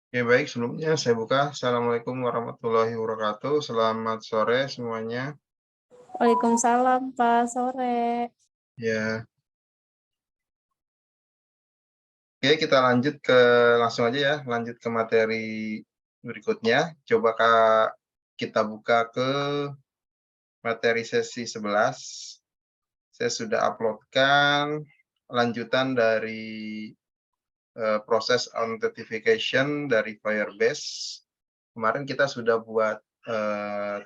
Oke, baik. Sebelumnya saya buka. Assalamualaikum warahmatullahi wabarakatuh. Selamat sore semuanya. Waalaikumsalam, Kak, sore. Ya, oke kita lanjut langsung aja ya, lanjut ke materi berikutnya. Coba Kak, kita buka ke materi sesi 11. Saya sudah uploadkan lanjutan dari proses authentication dari Firebase. Kemarin kita sudah buat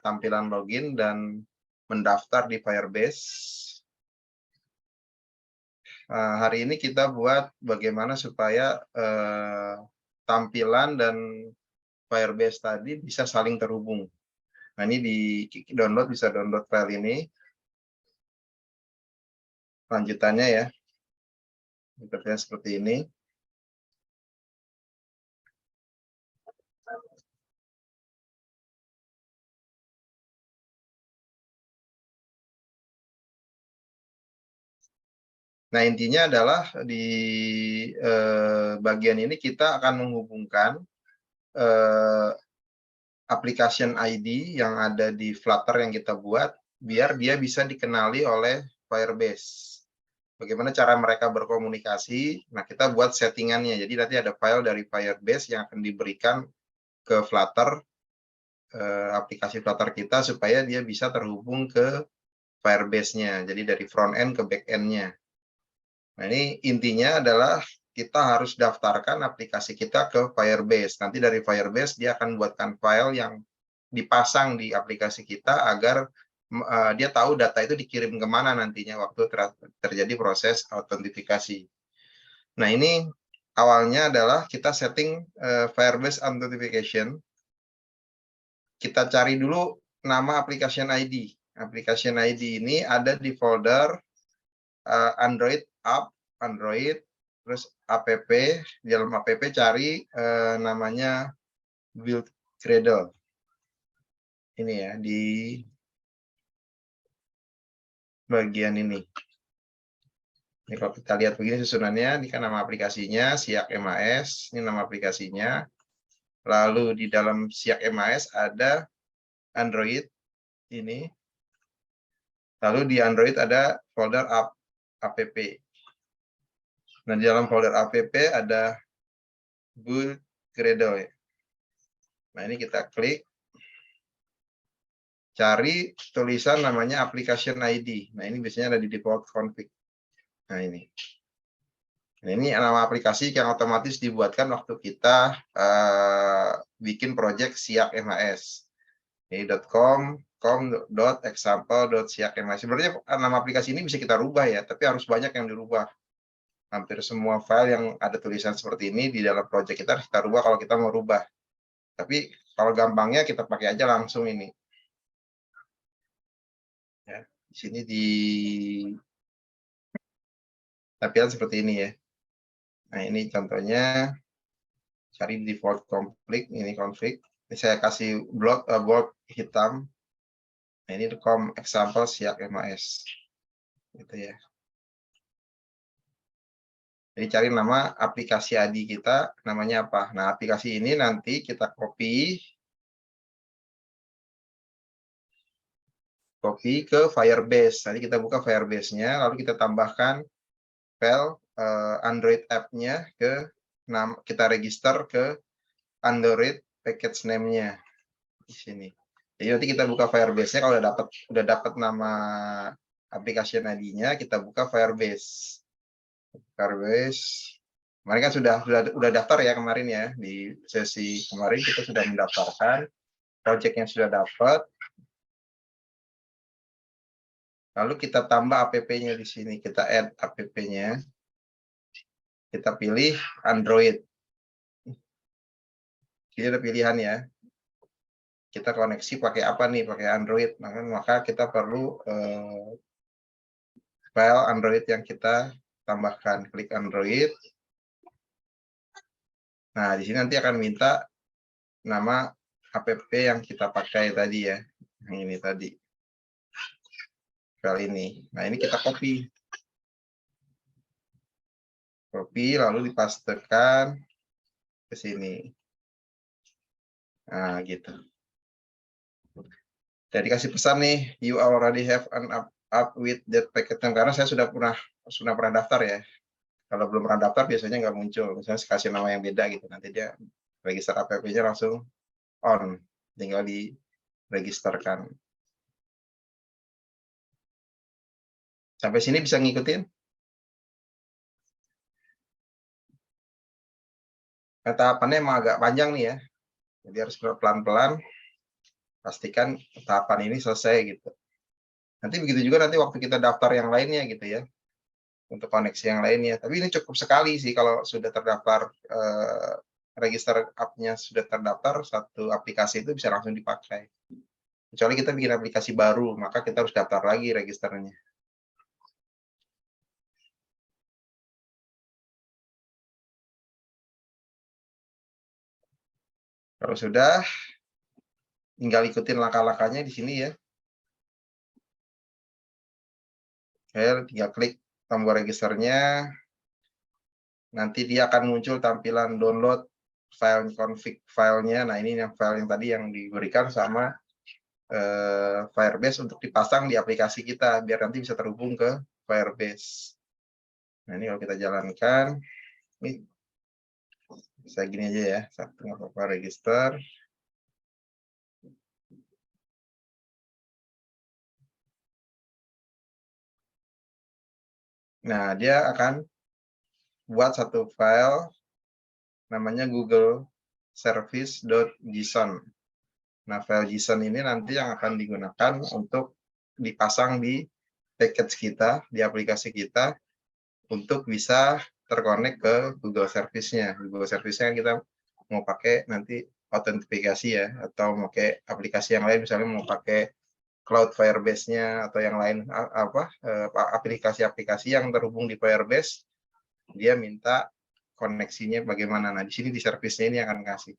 tampilan login dan mendaftar di Firebase. Hari ini kita buat bagaimana supaya tampilan dan Firebase tadi bisa saling terhubung. Nah, ini di-download, bisa download file ini. Lanjutannya ya, interface seperti ini. Nah, intinya adalah di bagian ini kita akan menghubungkan application ID yang ada di Flutter yang kita buat, biar dia bisa dikenali oleh Firebase. Bagaimana cara mereka berkomunikasi? Nah, kita buat settingannya. Jadi nanti ada file dari Firebase yang akan diberikan ke Flutter, aplikasi Flutter kita, supaya dia bisa terhubung ke Firebase-nya. Jadi dari front end ke back end-nya. Nah, ini intinya adalah kita harus daftarkan aplikasi kita ke Firebase. Nanti dari Firebase dia akan buatkan file yang dipasang di aplikasi kita agar dia tahu data itu dikirim kemana nantinya waktu terjadi proses autentifikasi. Nah, ini awalnya adalah kita setting Firebase Authentication. Kita cari dulu nama application ID. Application ID ini ada di folder Android app, Android, terus app, di dalam app cari namanya Build Gradle. Ini ya, di bagian ini. Ini kalau kita lihat begini susunannya, ini kan nama aplikasinya, Siak MAS, ini nama aplikasinya. Lalu di dalam Siak MAS ada Android, ini. Lalu di Android ada folder app. Nah, di dalam folder app ada Build Gradle. Nah, ini kita klik. Cari tulisan namanya application ID. Nah, ini biasanya ada di default config. Nah, ini. Nah, ini nama aplikasi yang otomatis dibuatkan waktu kita bikin project Siak MAS. Ini .com.example.siak.mas. Sebenarnya nama aplikasi ini bisa kita rubah ya, tapi harus banyak yang dirubah. Hampir semua file yang ada tulisan seperti ini di dalam project kita harus kita rubah kalau kita mau rubah. Tapi kalau gampangnya kita pakai aja langsung ini. Ya, di sini di tampilan seperti ini ya. Nah, ini contohnya, cari default config, ini config. Ini saya kasih bold hitam. Nah, ini com example Siak MAS. Gitu ya. Jadi cari nama aplikasi ID kita, namanya apa. Nah, aplikasi ini nanti kita copy ke Firebase. Nanti kita buka Firebase-nya, lalu kita tambahkan file Android app-nya kita register ke Android package name-nya di sini. Jadi nanti kita buka Firebase-nya, kalau udah dapat nama aplikasi ID-nya, kita buka Firebase. Firebase. Kemarin kan sudah daftar ya kemarin ya, di sesi kemarin kita sudah mendaftarkan project yang sudah dapat. Lalu kita tambah app-nya di sini, kita add app-nya. Kita pilih Android. Jadi ada pilihan ya. Kita koneksi pakai apa nih? Pakai Android. Maka kita perlu file Android yang kita tambahkan. Klik Android. Nah, di sini nanti akan minta nama app yang kita pakai tadi ya. Yang ini tadi. File ini. Nah, ini kita copy. Copy lalu dipastekan ke sini. Nah, gitu. Jadi kasih pesan nih, you already have an up with that packet name, karena saya sudah pernah daftar ya. Kalau belum pernah daftar biasanya nggak muncul. Misalnya saya kasih nama yang beda gitu, nanti dia register app-nya langsung on, tinggal diregisterkan. Sampai sini bisa ngikutin? Nah, tahapannya emang agak panjang nih ya, jadi harus pelan-pelan pastikan tahapan ini selesai gitu. Nanti begitu juga nanti waktu kita daftar yang lainnya gitu ya, untuk koneksi yang lainnya. Tapi ini cukup sekali sih kalau sudah terdaftar, register app-nya sudah terdaftar, satu aplikasi itu bisa langsung dipakai. Kecuali kita bikin aplikasi baru, maka kita harus daftar lagi registernya. Kalau sudah, tinggal ikutin langkah-langkahnya di sini ya. Saya tinggal klik tombol registernya, nanti dia akan muncul tampilan download file config filenya. Nah, ini yang file yang tadi yang diberikan sama Firebase untuk dipasang di aplikasi kita, biar nanti bisa terhubung ke Firebase. Nah, ini kalau kita jalankan, ini bisa gini aja ya, satu nggak apa-apa, register. Nah, dia akan buat satu file namanya Google Service.json. Nah, file JSON ini nanti yang akan digunakan untuk dipasang di package kita, di aplikasi kita, untuk bisa terkonek ke Google Service-nya. Google Service-nya kita mau pakai nanti autentifikasi ya, atau mau pakai aplikasi yang lain, misalnya mau pakai Cloud Firebase-nya atau yang lain, aplikasi-aplikasi yang terhubung di Firebase, dia minta koneksinya bagaimana. Nah, di sini di service-nya ini akan kasih.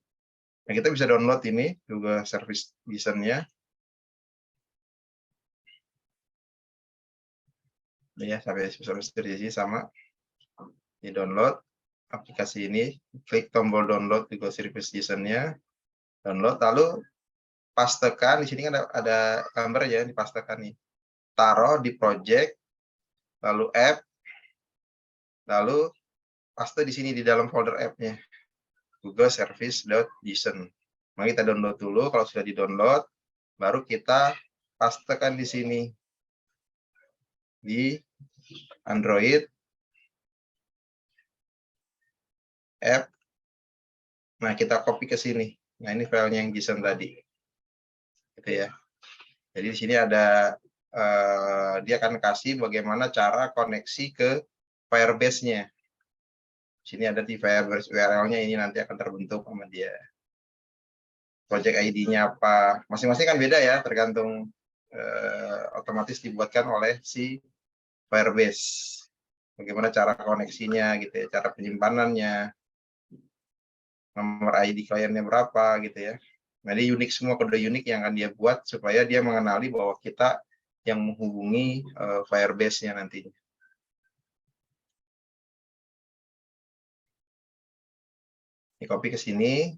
Nah, kita bisa download ini Google Service JSON-nya. Ya, sampai sini sama di download aplikasi ini, klik tombol download Google Service JSON-nya, download, lalu pastekan di sini kan ada gambar ya, dipastekan nih, taruh di project, lalu app, lalu paste di sini di dalam folder app-nya Google Service.json. Mari kita download dulu. Kalau sudah di download, baru kita pastekan di sini di Android app. Nah, kita copy ke sini. Nah, ini filenya yang JSON tadi, gitu ya. Jadi di sini ada dia akan kasih bagaimana cara koneksi ke Firebase-nya. Di sini ada di Firebase URL-nya, ini nanti akan terbentuk sama dia. Project ID-nya apa? Masing-masing kan beda ya, tergantung otomatis dibuatkan oleh si Firebase. Bagaimana cara koneksinya gitu ya, cara penyimpanannya, nomor ID kliennya berapa gitu ya. Nah, ini unik semua, kode unik yang akan dia buat supaya dia mengenali bahwa kita yang menghubungi Firebase-nya nantinya. Ini copy ke sini.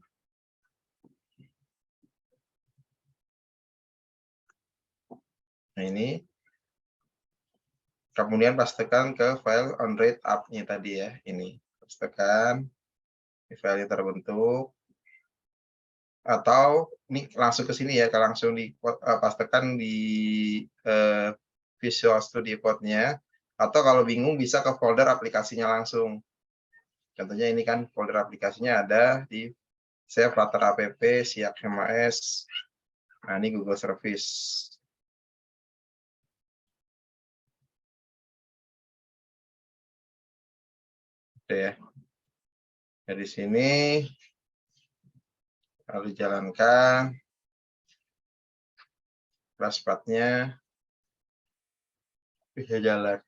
Nah, ini. Kemudian pastekan ke file Android app-nya tadi ya. Ini. Pastekan. Ini file terbentuk. Atau ini langsung ke sini ya, langsung pastekan di Visual Studio Code-nya. Atau kalau bingung bisa ke folder aplikasinya langsung. Contohnya ini kan folder aplikasinya ada di saya Flutter app, Siak HMAS. Nah, ini Google Service. Oke ya. Dari sini lalu jalankan dashboard-nya, bisa jalan.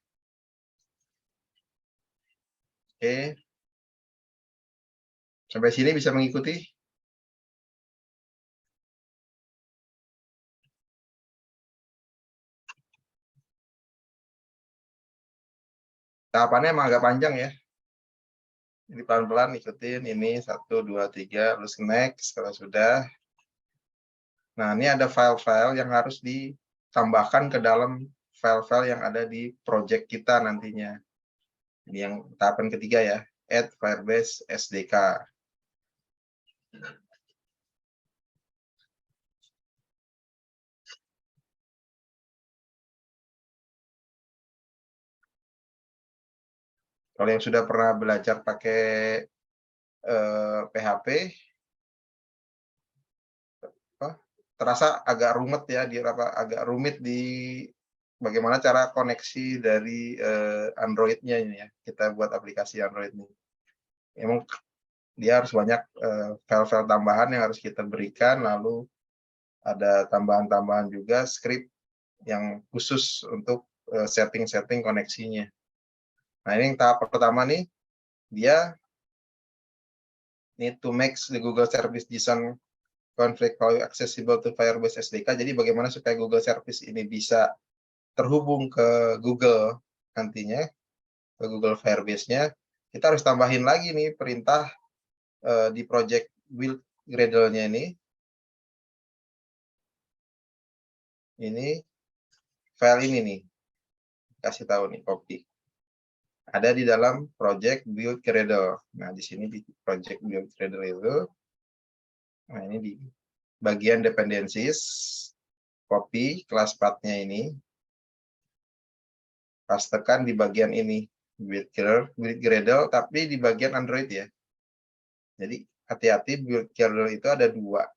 Oke. Sampai sini bisa mengikuti? Tahapannya emang agak panjang ya. Ini pelan-pelan ikutin, ini 1, 2, 3, terus next. Kalau sudah, Nah, ini ada file-file yang harus ditambahkan ke dalam file-file yang ada di project kita nantinya. Ini yang tahapan ketiga ya, add Firebase SDK. Kalau yang sudah pernah belajar pakai PHP, terasa agak rumit ya, agak rumit di bagaimana cara koneksi dari Android-nya ini ya. Kita buat aplikasi Android ini. Emang dia harus banyak file-file tambahan yang harus kita berikan, lalu ada tambahan-tambahan juga script yang khusus untuk setting-setting koneksinya. Nah, ini yang tahap pertama nih, dia need to make the Google Service JSON config value accessible to Firebase SDK. Jadi bagaimana supaya Google Service ini bisa terhubung ke Google nantinya, ke Google Firebase-nya, kita harus tambahin lagi nih perintah di project build Gradle-nya ini. Ini file ini nih, kasih tahu nih, copy. Ada di dalam project build Gradle. Nah, di sini di project build Gradle itu, nah ini di bagian dependencies, copy class path-nya ini, pastekan di bagian ini, build Gradle, tapi di bagian Android ya. Jadi hati-hati, build Gradle itu ada dua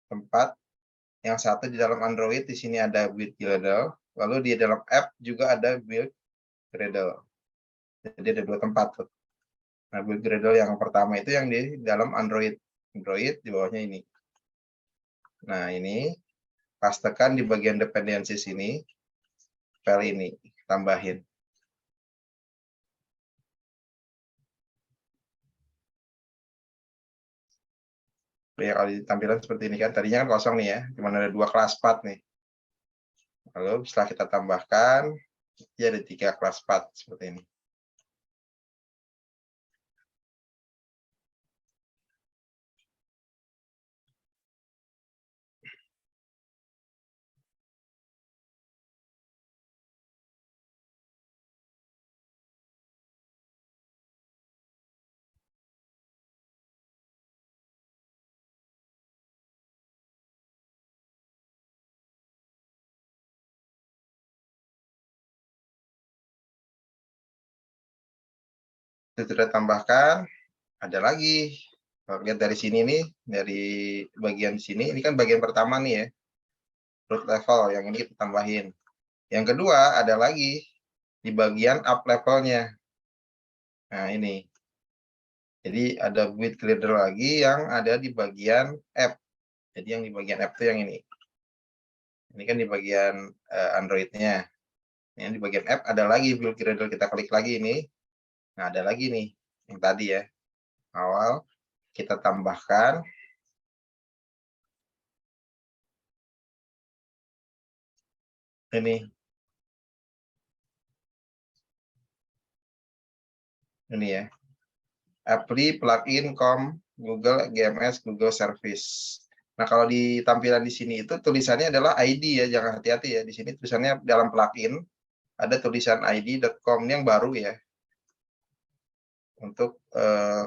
tempat. Yang satu di dalam Android, di sini ada build Gradle, lalu di dalam app juga ada build Gradle. Jadi ada dua tempat tuh. Nah, build Gradle yang pertama itu yang di dalam Android. Android di bawahnya ini. Nah, ini pastekan di bagian dependencies ini, file ini, tambahin. Ya, kalau di tampilan seperti ini kan, tadinya kan kosong nih ya, cuma ada dua kelas path nih. Lalu setelah kita tambahkan, dia ada 3 kelas path seperti ini. Itu sudah tambahkan, ada lagi. Kalau lihat dari sini nih, dari bagian sini, ini kan bagian pertama nih ya, root level, yang ini kita tambahin. Yang kedua, ada lagi di bagian up levelnya. Nah, ini. Jadi ada build Gradle lagi yang ada di bagian app. Jadi yang di bagian app itu yang ini. Ini kan di bagian Android-nya. Yang di bagian app ada lagi build Gradle, kita klik lagi ini. Nah, ada lagi nih, yang tadi ya. Awal, kita tambahkan. Ini ya. Apply plugin com Google GMS Google Service. Nah, kalau di tampilan di sini itu tulisannya adalah ID ya, jangan hati-hati ya. Di sini tulisannya dalam plugin ada tulisan id.com yang baru ya. Untuk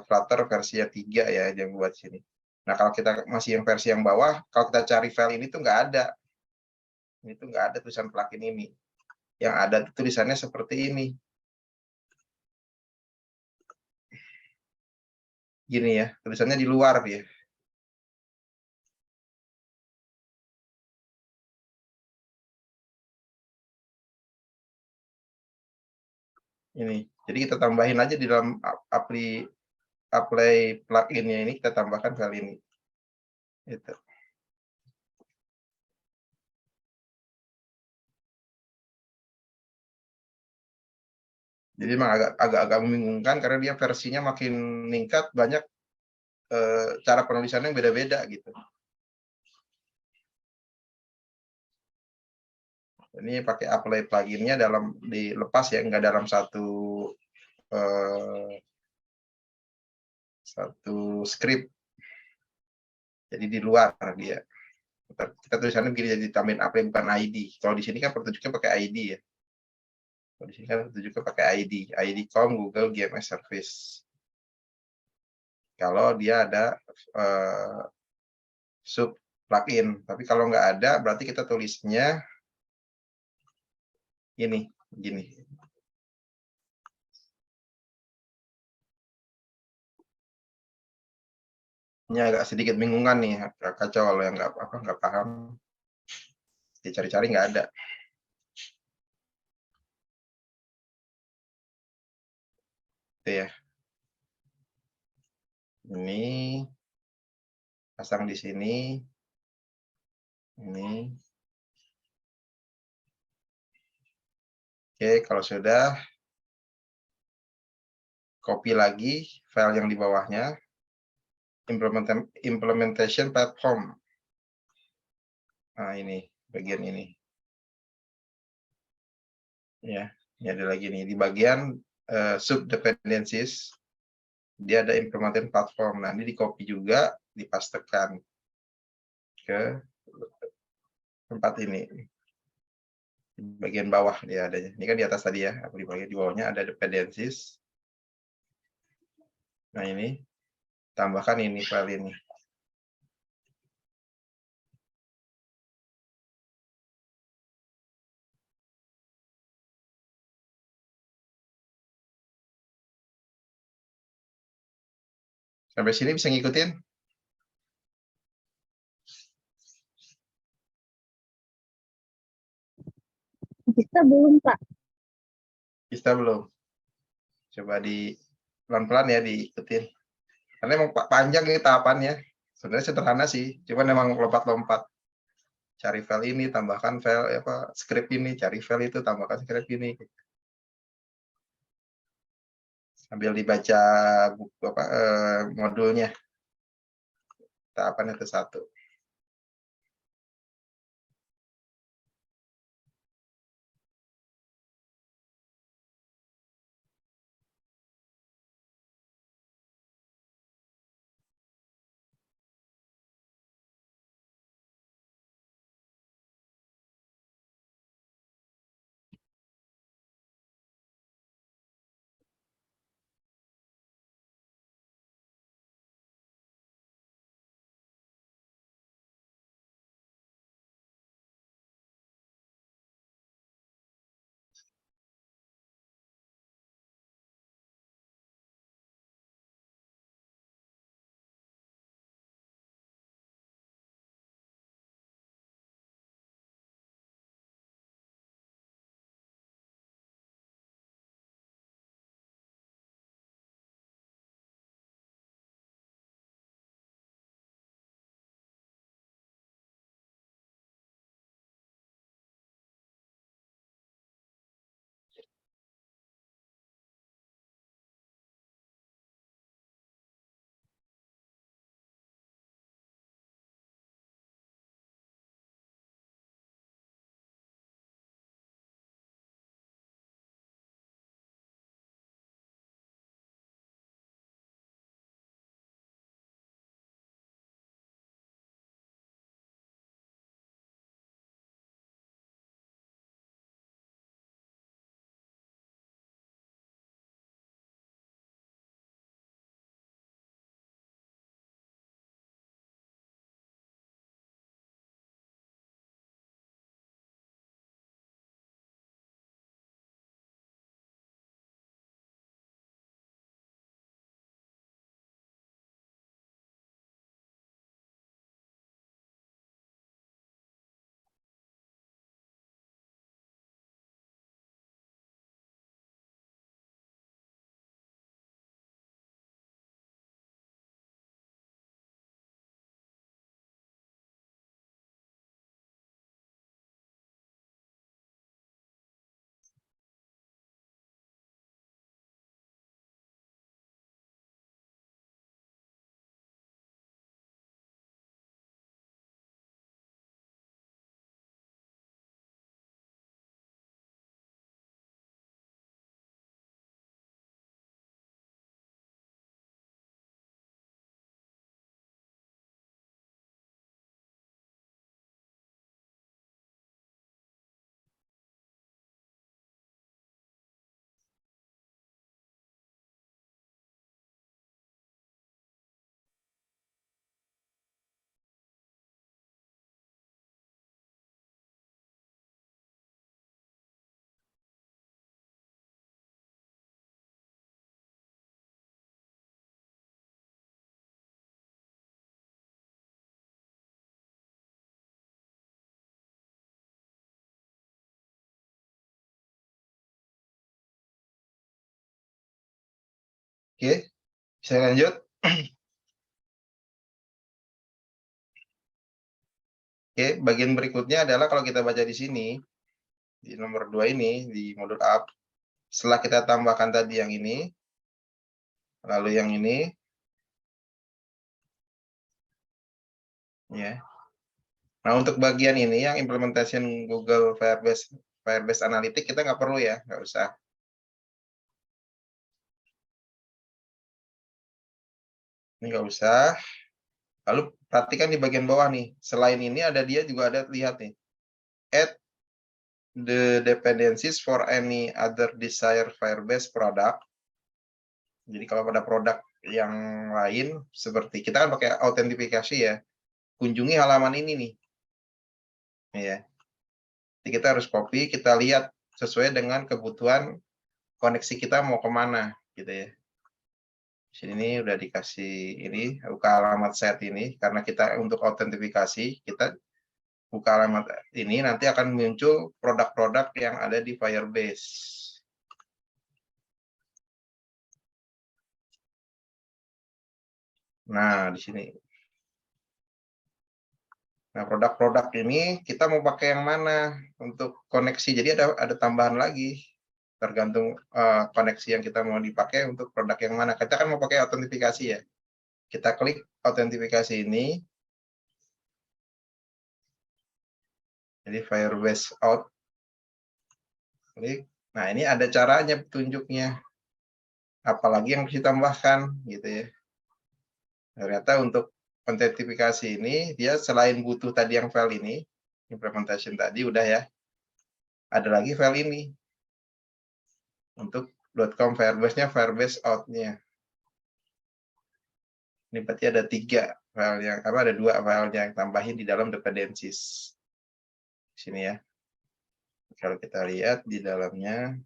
Flutter versi 3 ya yang buat sini. Nah, kalau kita masih yang versi yang bawah, kalau kita cari file ini tuh nggak ada. Ini tuh nggak ada tulisan plugin ini. Yang ada tulisannya seperti ini. Gini ya, tulisannya di luar ya. Ini. Jadi kita tambahin aja di dalam apply plugin-nya ini, kita tambahkan file ini. Itu. Jadi memang agak membingungkan karena dia versinya makin meningkat, banyak cara penulisannya yang beda-beda gitu. Ini pakai apply plugin-nya dilepas ya, nggak dalam satu script. Jadi di luar dia. Kita tulisannya begini, jadi tambahin AP bukan ID. Kalau di sini kan petunjuknya pakai ID ya. Kalau di sini kan petunjuknya pakai ID. ID.com Google GMS Service. Kalau dia ada sub plugin. Tapi kalau nggak ada, berarti kita tulisnya ini, gini. Ini agak sedikit bingungan nih, kacau kalau yang nggak paham. Dicari-cari nggak ada. Itu ya. Ini pasang di sini. Ini. Oke, kalau sudah, copy lagi file yang di bawahnya. Implementation platform. Nah, ini bagian ini. Ya, ini ada lagi nih di bagian sub dependencies. Dia ada implementation platform. Nah, ini di copy juga, dipastekan ke tempat ini. Di bagian bawah dia adanya. Ini kan di atas tadi ya, di bagian di bawahnya ada dependencies. Nah, ini tambahkan ini file ini. Sampai sini bisa ngikutin? Bisa belum, Pak? Bisa belum? Coba di pelan-pelan ya diikutin. Karena emang panjang nih tahapannya. Sebenarnya sederhana sih, cuman emang lompat-lompat. Cari file ini, tambahkan file script ini, cari file itu, tambahkan script ini. Sambil dibaca buku modulnya. Tahapan itu satu. Oke, bisa lanjut. Oke, bagian berikutnya adalah kalau kita baca di sini, di nomor 2 ini, di modul up, setelah kita tambahkan tadi yang ini, lalu yang ini, ya. Nah, untuk bagian ini yang implementation Google Firebase Analytics kita nggak perlu ya, nggak usah. Ini nggak usah. Lalu perhatikan di bagian bawah nih, selain ini dia juga ada, lihat nih, add the dependencies for any other desired Firebase product. Jadi kalau pada produk yang lain, seperti kita kan pakai autentifikasi ya, kunjungi halaman ini nih. Ya. Jadi kita harus copy, kita lihat sesuai dengan kebutuhan koneksi kita mau kemana, gitu ya. Di sini udah dikasih ini, buka alamat set ini, karena kita untuk autentifikasi, kita buka alamat ini, nanti akan muncul produk-produk yang ada di Firebase. Nah, di sini. Nah, produk-produk ini kita mau pakai yang mana untuk koneksi. Jadi ada tambahan lagi, tergantung koneksi yang kita mau dipakai untuk produk yang mana. Kita kan mau pakai autentifikasi ya. Kita klik autentifikasi ini. Jadi Firebase out. Klik. Nah, ini ada caranya petunjuknya. Apalagi yang harus ditambahkan gitu ya. Ternyata untuk autentifikasi ini dia selain butuh tadi yang file ini, implementation tadi udah ya. Ada lagi file ini. Untuk .com Firebase-nya, Firebase out-nya. Ini berarti ada 3 file yang ada 2 file yang tambahin di dalam dependencies. Di sini ya. Kalau kita lihat di dalamnya,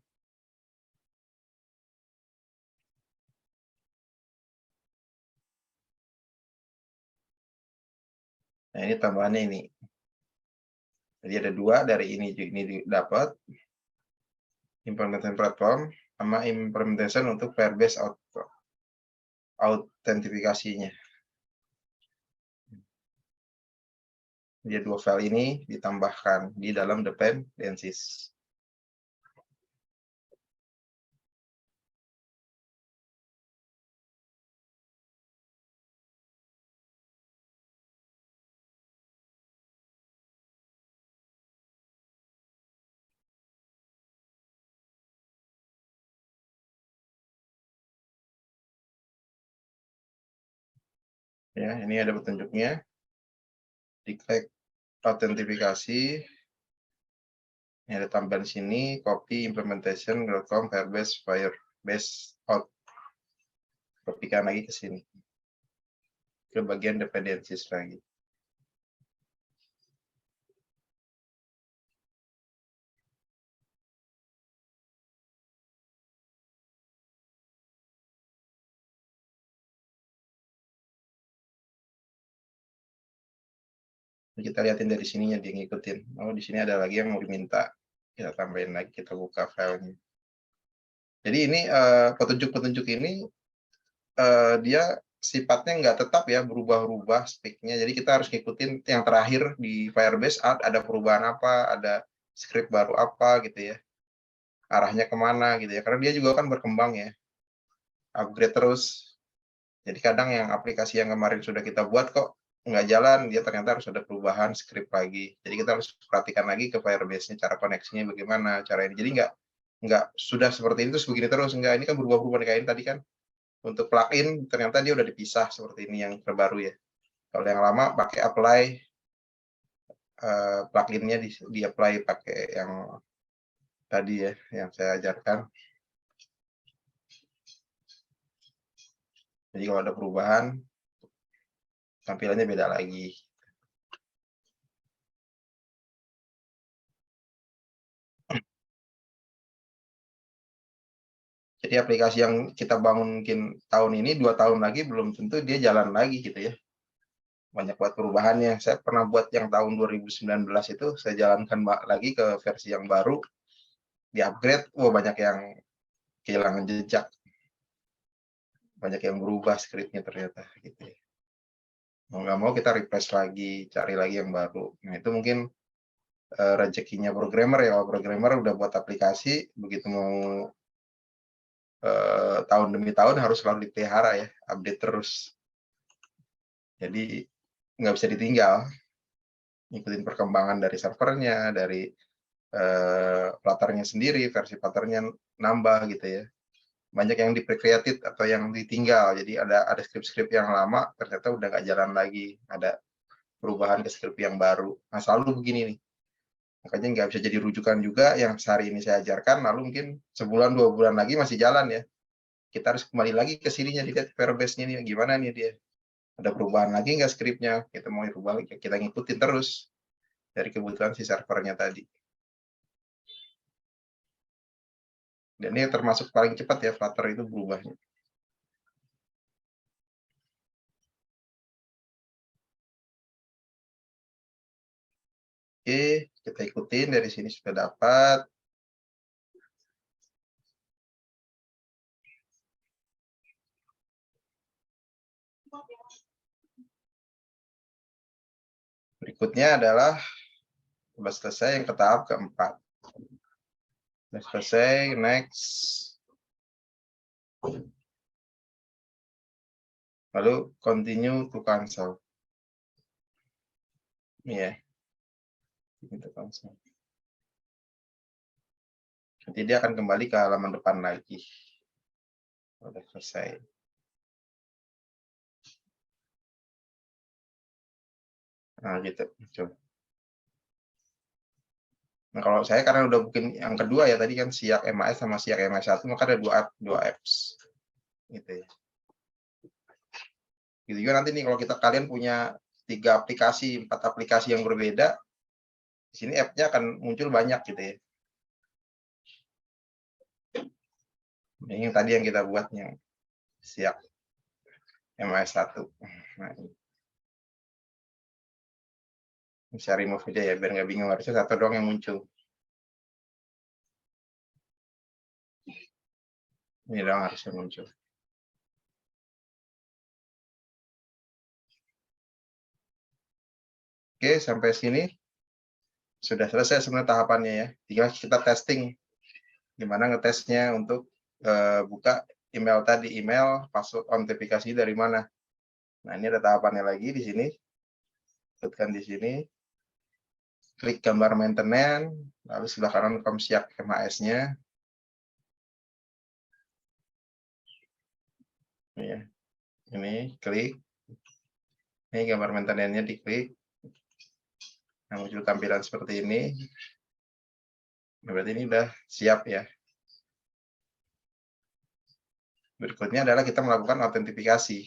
nah ini tambahannya ini. Jadi ada 2 dari ini dapat implementation platform sama implementation untuk Firebase autentifikasinya. Jadi 2 file ini ditambahkan di dalam dependencies. Ya, ini ada petunjuknya. Diklik autentifikasi. Ini ada tambahan sini, copy implementation.com Firebase out. Kopikan lagi ke sini. Ke bagian dependencies lagi. Kita lihatin dari sininya dia ngikutin. Oh, di sini ada lagi yang mau diminta. Kita tambahin lagi, kita buka filenya. Jadi ini petunjuk-petunjuk ini dia sifatnya nggak tetap ya, berubah-ubah speknya. Jadi kita harus ngikutin yang terakhir di Firebase ada perubahan apa, ada script baru apa gitu ya. Arahnya kemana gitu ya. Karena dia juga kan berkembang ya. Upgrade terus. Jadi kadang yang aplikasi yang kemarin sudah kita buat kok nggak jalan, dia ternyata harus ada perubahan script lagi. Jadi kita harus perhatikan lagi ke Firebase-nya, cara koneksinya bagaimana, cara ini. Jadi nggak sudah seperti itu, begini terus. Enggak, ini kan berubah-ubah kayak tadi kan. Untuk plugin, ternyata dia udah dipisah seperti ini yang terbaru ya. Kalau yang lama pakai apply, plugin-nya di-apply pakai yang tadi ya, yang saya ajarkan. Jadi kalau ada perubahan, tampilannya beda lagi. Jadi aplikasi yang kita bangun mungkin tahun ini, 2 tahun lagi belum tentu dia jalan lagi gitu ya. Banyak buat perubahannya. Saya pernah buat yang tahun 2019 itu, saya jalankan lagi ke versi yang baru, di-upgrade, banyak yang kehilangan jejak. banyak yang berubah script-nya ternyata gitu ya. Mau nggak mau kita refresh lagi, cari lagi yang baru. Nah, itu mungkin rezekinya programmer ya. Kalau programmer udah buat aplikasi, begitu mau tahun demi tahun harus selalu dipelihara ya, update terus. Jadi nggak bisa ditinggal, ngikutin perkembangan dari servernya, dari Flutter-nya sendiri, versi Flutter-nya nambah gitu ya. Banyak yang di-pre-created atau yang ditinggal. Jadi ada script-script yang lama ternyata udah nggak jalan lagi, ada perubahan ke script yang baru. Nah, selalu begini nih. Makanya nggak bisa jadi rujukan juga yang sehari ini saya ajarkan, lalu mungkin sebulan, 2 bulan lagi masih jalan ya. Kita harus kembali lagi ke sininya, dilihat Firebase-nya nih, gimana nih dia. Ada perubahan lagi nggak skripnya? Kita mau rubah, kita ngikutin terus dari kebutuhan si servernya tadi. Dan ini termasuk paling cepat ya, Flutter itu berubahnya. Oke, kita ikutin dari sini sudah dapat. Berikutnya adalah sudah selesai yang ke tahap keempat. Sudah selesai, next. Lalu continue to cancel. Ini ya. Itu cancel. Nanti dia akan kembali ke halaman depan lagi. Sudah selesai. Nah, gitu. Coba. Nah, kalau saya karena udah bikin yang kedua ya, tadi kan Siak MAS sama Siak MAS 1, maka ada dua apps. Gitu ya. Gitu juga nanti nih kalau kalian punya 3 aplikasi, 4 aplikasi yang berbeda, di sini app-nya akan muncul banyak gitu ya. Ini yang tadi yang kita buat yang Siak MAS 1. Nah, ini. Bisa remove aja ya, biar nggak bingung, harusnya satu doang yang muncul. Ini doang harusnya muncul. Oke, sampai sini sudah selesai sebenarnya tahapannya ya. Tinggal kita testing gimana ngetesnya untuk buka email tadi, email password autentikasi dari mana. Nah, ini ada tahapannya lagi di sini. Tekan di sini. Klik gambar maintenance, lalu sebelah kanan Komsiak MAS-nya. Ya. Ini klik. Ini gambar maintenance-nya diklik. Nah, muncul tampilan seperti ini. Berarti ini udah siap ya. Berikutnya adalah kita melakukan autentifikasi.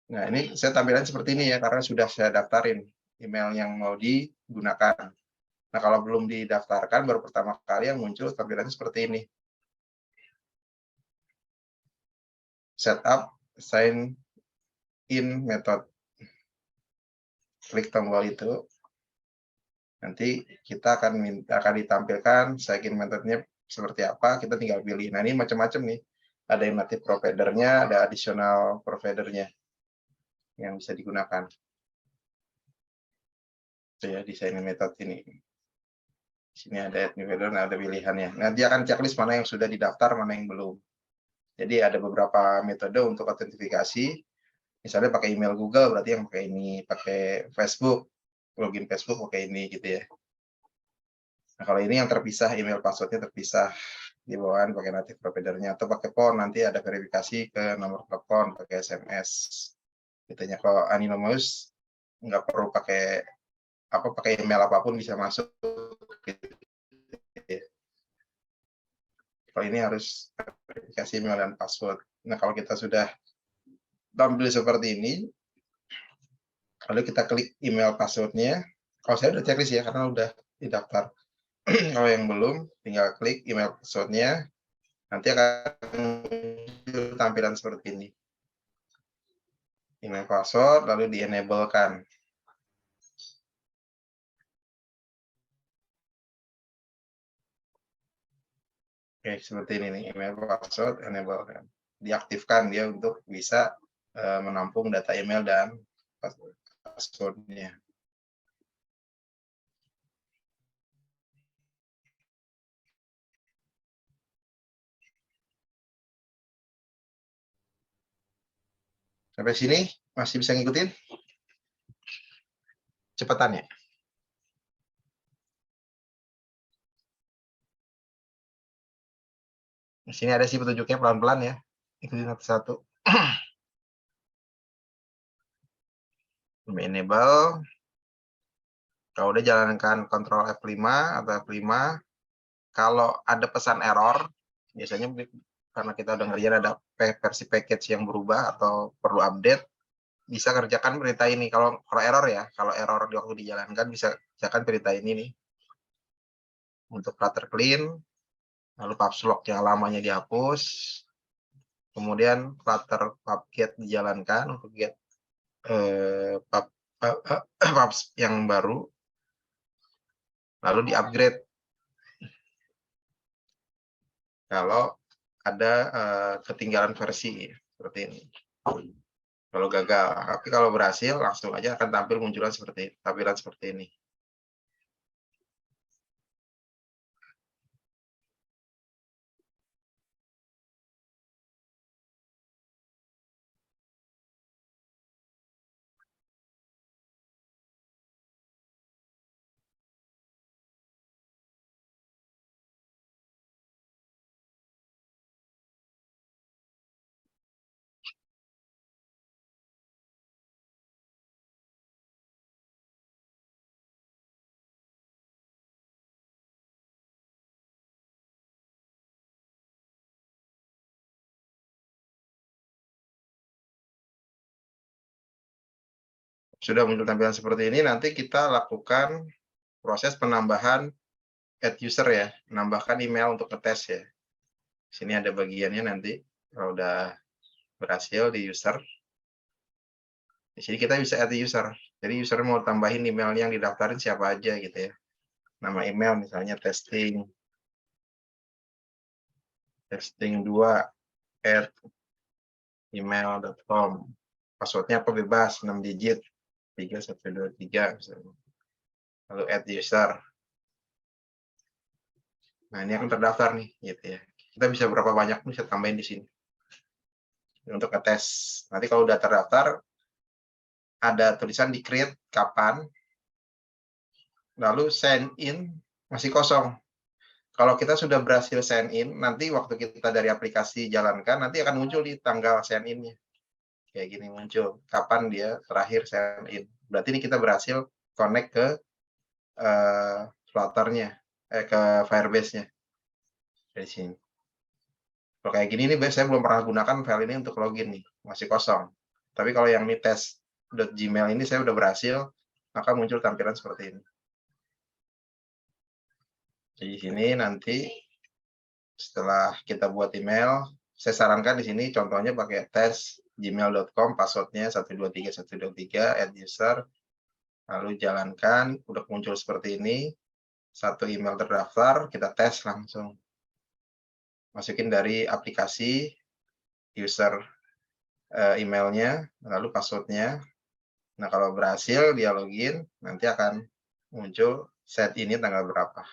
Nah, ini saya tampilan seperti ini ya, karena sudah saya daftarin email yang mau digunakan. Nah, kalau belum didaftarkan, baru pertama kali yang muncul tampilannya seperti ini. Setup, sign in method. Klik tombol itu. Nanti kita akan ditampilkan sign in methodnya seperti apa, kita tinggal pilih. Nah, ini macam-macam nih. Ada yang native provider-nya, ada additional provider-nya yang bisa digunakan. Itu ya, desain method ini. Di sini ada add new provider, nah ada pilihannya. Nanti akan checklist mana yang sudah didaftar, mana yang belum. Jadi ada beberapa metode untuk autentifikasi. Misalnya pakai email Google, berarti yang pakai ini, pakai Facebook, login Facebook pakai ini gitu ya. Nah, kalau ini yang terpisah, email passwordnya terpisah, di bawahan pakai native provider-nya, atau pakai phone, nanti ada verifikasi ke nomor telepon, pakai SMS. Gitu ya. Kalau anonymous, nggak perlu pakai email apapun bisa masuk. Gitu ya. Kalau ini harus verifikasi email dan password. Nah, kalau kita sudah tampil seperti ini, lalu kita klik email passwordnya. Kalau saya udah checklist ya, karena udah didaftar. Kalau yang belum, tinggal klik email passwordnya. Nanti akan muncul tampilan seperti ini. Email password, lalu di-enable-kan. Oke, seperti ini nih, email password enable kan. Diaktifkan dia untuk bisa menampung data email dan password-nya. Sampai sini masih bisa ngikutin? Cepetan ya? Di sini ada sih petunjuknya pelan-pelan ya. Ikutin satu-satu. Enable. Kalau udah jalankan Ctrl F5 atau F5, kalau ada pesan error, biasanya karena kita udah ngerjain ada versi package yang berubah atau perlu update, bisa kerjakan perintah ini. Kalau error ya, kalau error di waktu dijalankan bisa kerjakan perintah ini nih. Untuk Flutter clean, lalu paps lock yang lamanya dihapus, kemudian Flutter pubget dijalankan untuk get pubs yang baru, lalu di-upgrade kalau ada ketinggalan versi seperti ini. Kalau gagal, tapi kalau berhasil langsung aja akan tampil tampilan seperti ini. Sudah muncul tampilan seperti ini, nanti kita lakukan proses penambahan add user ya, menambahkan email untuk ngetes ya. Sini ada bagiannya nanti, kalau udah berhasil di user. Di sini kita bisa add user. Jadi user mau tambahin email yang didaftarin siapa aja gitu ya. Nama email misalnya testing2@email.com. Passwordnya apa bebas, 6 digit, 3123 misalnya. Lalu add user. Nah, ini akan terdaftar nih, gitu ya. Kita bisa berapa banyak bisa tambahin di sini. Untuk ngetes. Nanti kalau udah terdaftar, ada tulisan di create kapan, lalu send in masih kosong. Kalau kita sudah berhasil sign in, nanti waktu kita dari aplikasi jalankan, nanti akan muncul di tanggal sign in-nya. Kayak gini muncul, kapan dia terakhir sign in. Berarti ini kita berhasil connect ke Flutter-nya, ke Firebase-nya. Dari sini. Kalau kayak gini nih, saya belum pernah gunakan file ini untuk login nih, masih kosong. Tapi kalau yang ini test.gmail ini saya udah berhasil, maka muncul tampilan seperti ini. Di sini nanti setelah kita buat email, saya sarankan di sini contohnya pakai tes gmail.com, passwordnya 123 add user, lalu jalankan, udah muncul seperti ini, satu email terdaftar, kita tes langsung. Masukin dari aplikasi, user emailnya, lalu passwordnya. Nah, kalau berhasil dia login, nanti akan muncul set ini tanggal berapa.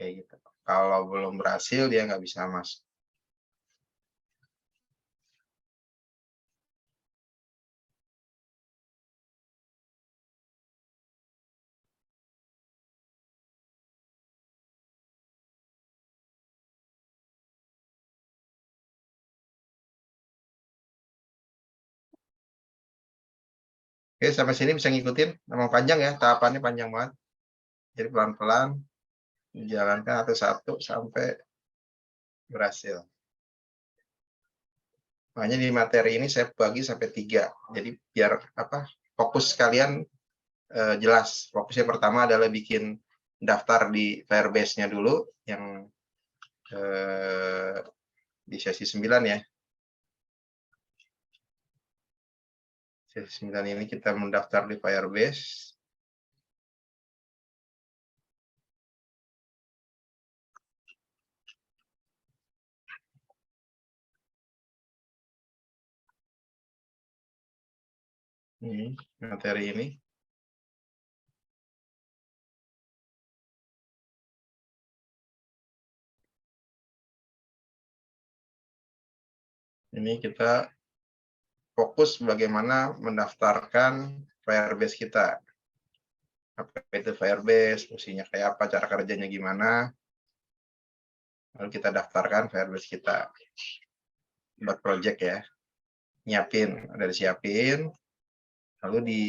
Kayak gitu. Kalau belum berhasil, dia nggak bisa masuk. Oke, sampai sini bisa ngikutin. Memang panjang ya, tahapannya panjang banget. Jadi pelan-pelan, dijalankan satu-satu sampai berhasil. Makanya di materi ini saya bagi sampai 3. Jadi biar fokus kalian jelas. Fokusnya pertama adalah bikin daftar di Firebase-nya dulu, yang di sesi 9 ya. Sesi 9 ini kita mendaftar di Firebase. Ini materi ini. Ini kita fokus bagaimana mendaftarkan Firebase kita. Apa itu Firebase, fungsinya kayak apa, cara kerjanya gimana. Lalu kita daftarkan Firebase kita. Buat project ya. Nyiapin, ada disiapin. Lalu di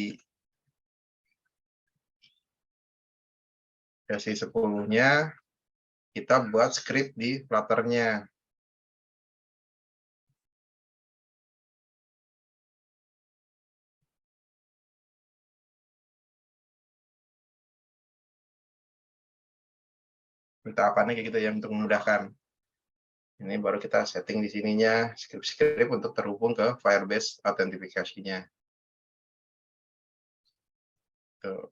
versi 10-nya kita buat script di Flutter-nya. Minta apanya kayak gitu ya untuk memudahkan. Ini baru kita setting di sininya script-script untuk terhubung ke Firebase autentifikasinya. Tuh.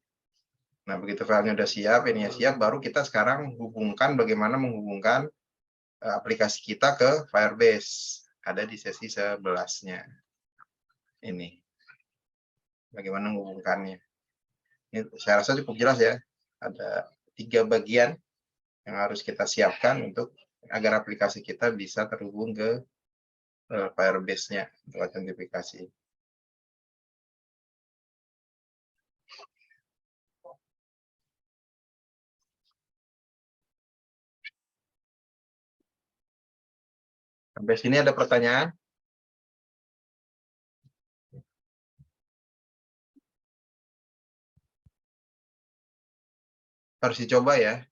Nah, begitu filenya udah siap, ininya siap, baru kita sekarang hubungkan bagaimana menghubungkan aplikasi kita ke Firebase. Ada di sesi 11-nya. Ini. Bagaimana menghubungkannya. Ini saya rasa cukup jelas ya. Ada 3 bagian yang harus kita siapkan untuk agar aplikasi kita bisa terhubung ke Firebase-nya untuk autentifikasi. Sampai sini ada pertanyaan? Harus dicoba ya.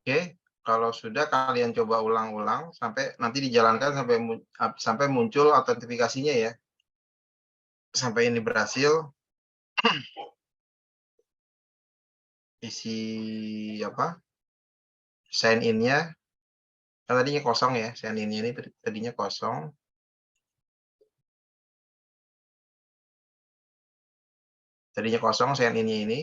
Oke, kalau sudah kalian coba ulang-ulang sampai nanti dijalankan sampai muncul autentifikasinya ya. Sampai ini berhasil, isi apa? Sign in-nya kan tadinya kosong ya, sign in-nya ini tadinya kosong. Tadinya kosong sign in-nya ini.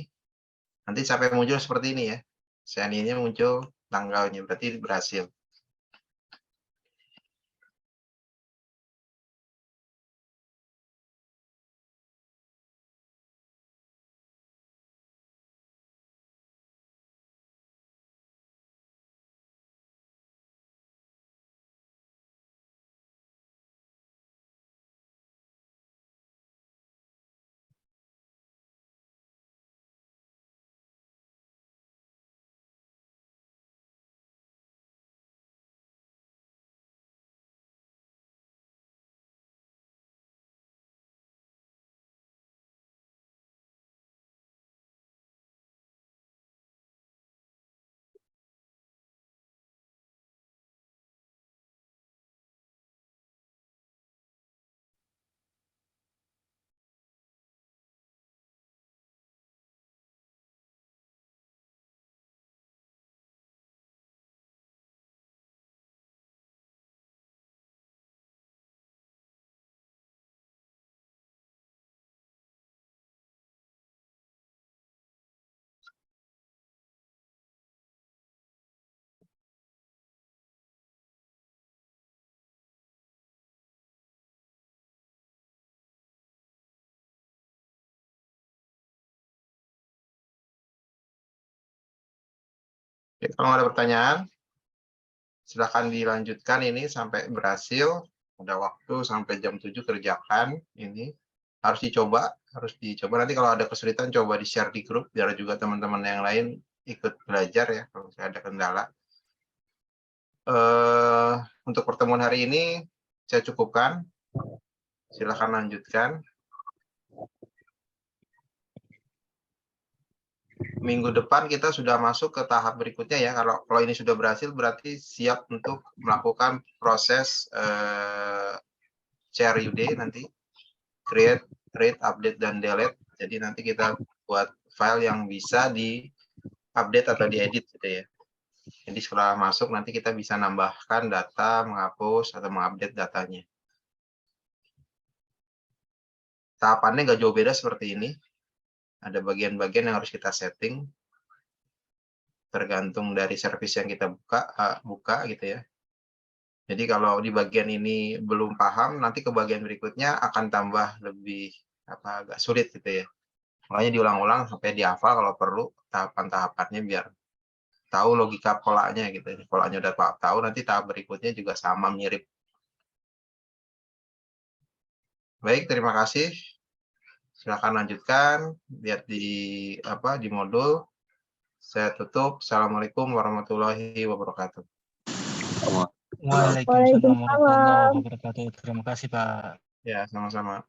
Nanti sampai muncul seperti ini ya. Sign in-nya muncul tanggalnya, berarti berhasil. Oke, kalau ada pertanyaan, silakan dilanjutkan ini sampai berhasil. Ada waktu sampai jam 7 kerjakan ini. Harus dicoba. Nanti kalau ada kesulitan coba di-share di grup biar juga teman-teman yang lain ikut belajar ya kalau misalnya ada kendala. Untuk pertemuan hari ini saya cukupkan. Silakan lanjutkan. Minggu depan kita sudah masuk ke tahap berikutnya ya. Kalau ini sudah berhasil berarti siap untuk melakukan proses share UD nanti. Create, update, dan delete. Jadi nanti kita buat file yang bisa di-update atau diedit gitu ya. Jadi setelah masuk nanti kita bisa nambahkan data, menghapus, atau mengupdate datanya. Tahapannya nggak jauh beda seperti ini. Ada bagian-bagian yang harus kita setting. Tergantung dari service yang kita buka gitu ya. Jadi kalau di bagian ini belum paham, nanti ke bagian berikutnya akan tambah lebih agak sulit gitu ya. Makanya diulang-ulang sampai dihafal kalau perlu tahapan-tahapannya biar tahu logika polanya gitu. Polanya udah tahu, nanti tahap berikutnya juga sama mirip. Baik, terima kasih. Silakan lanjutkan, lihat di modul. Saya tutup. Assalamualaikum warahmatullahi wabarakatuh. Waalaikumsalam warahmatullahi wabarakatuh. Terima kasih, Pak. Ya, sama-sama.